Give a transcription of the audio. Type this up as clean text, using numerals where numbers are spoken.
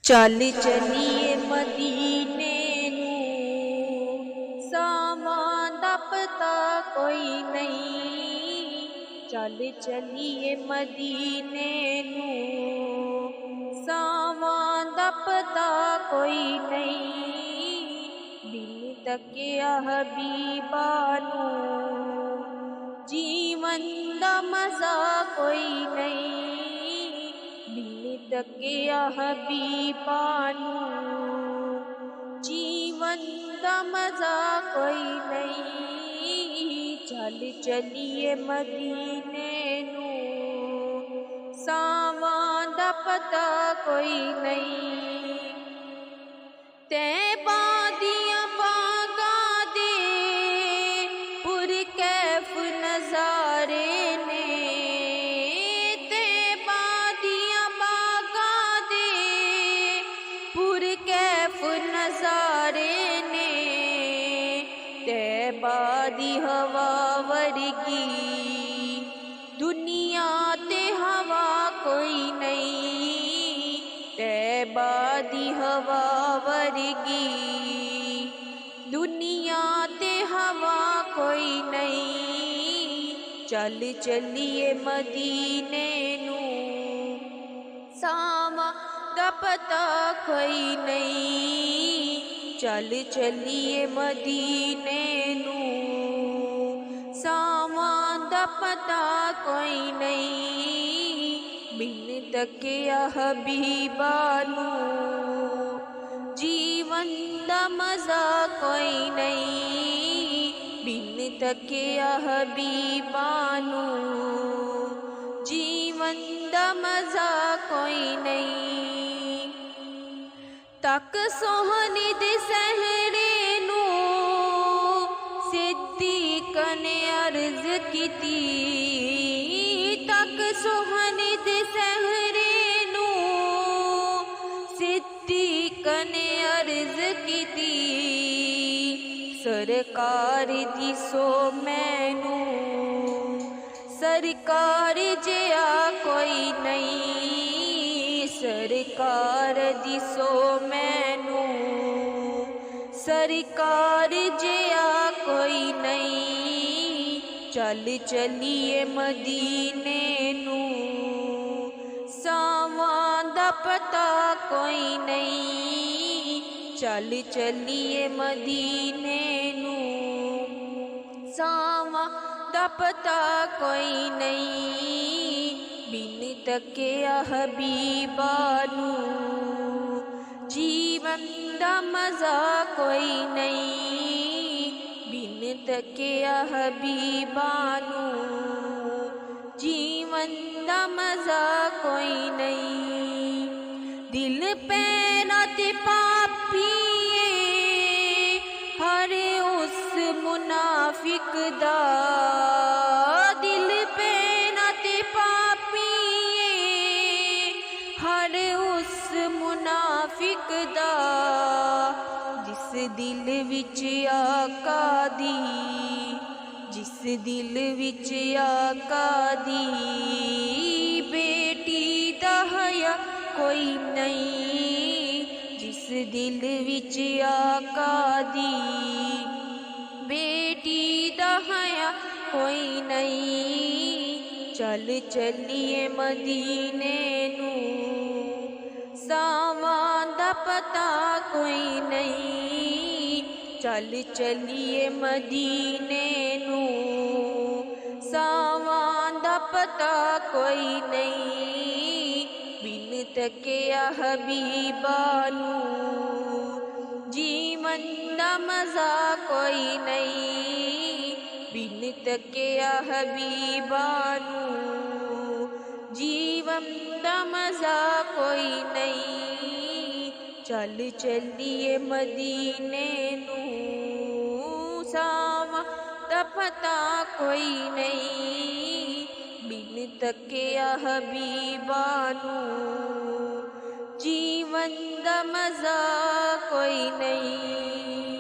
चल चलिए मदीने नूं, सावां दा पता कोई नहीं। चल चलिए मदीने नूं, सावां दा पता कोई नहीं। बिन तकिया हबीबा नूं, जीवन दा मज़ा कोई नहीं। बिन तकिया हबीबा नूं, जीवन दा मज़ा कोई नहीं। चल चलिए मदीने नूं, सावां दा पता कोई नहीं। तैबा दियां बागां दे पुरकैफ नज़ारे ने, तैबा दियां बागां दे पुरकैफ नज़ारे ने। तैबा दी हवा वर्गी दुनिया ते हवा कोई नहीं। तैबा दी हवा वर्गी दुनिया ते हवा कोई नहीं। चल चलिए मदीने नूं, सावां दा पता कोई नहीं। चल चलिए मदीने नूं, सावां दा पता कोई नहीं। बिन तकिया हबीबा नूं, जीवन दा मज़ा कोई नहीं। बिन तकिया हबीबा नूं, जीवन दा मज़ा कोई नहीं। तक सोहनी दे सहरे नूं, सिद्दीक़ ने अर्ज़ कीती। तक सोहनी दे सहरे नूं, सिद्दीक़ ने अर्ज़ कीती। सरकार दिसो मैनू, सरकार जिया कोई नहीं। सरकार दिसो मैनू, सरकार जिया कोई नहीं। चल चलिए मदीने नूं, सावां दा पता कोई नहीं। चल चलिए मदीने नूं, सावां दा पता कोई नहीं। बिन तकिया हबीबा नूं, जीवन दा मज़ा कोई नहीं। बिन तकिया हबीबा नूं, जीवन दा मज़ा कोई नहीं। दिल पैना ते पापिए हर उस मुनाफिक दा। दिल पैना ते पापिए हर उस मुनाफिक दा, जिस दिल विच आका दी, जिस दिल विच आका दी बेटी दा हया कोई नहीं। जिस दिल विच आका दी बेटी दा हया कोई नहीं। चल चलिए मदीने नूं, सावां दा पता कोई नहीं। चल चलिए मदीने नूं, सावां दा पता कोई नहीं। बिन तकिया हबीबा नूं, जीवन दा मज़ा कोई नहीं। बिन तकिया हबीबा नूं, जीवन दा मज़ा कोई नहीं। चल चलिए मदीने नूं, सावां दा पता कोई नहीं। बिन तकिया हबीबा नूं, जीवन दा मज़ा कोई नहीं।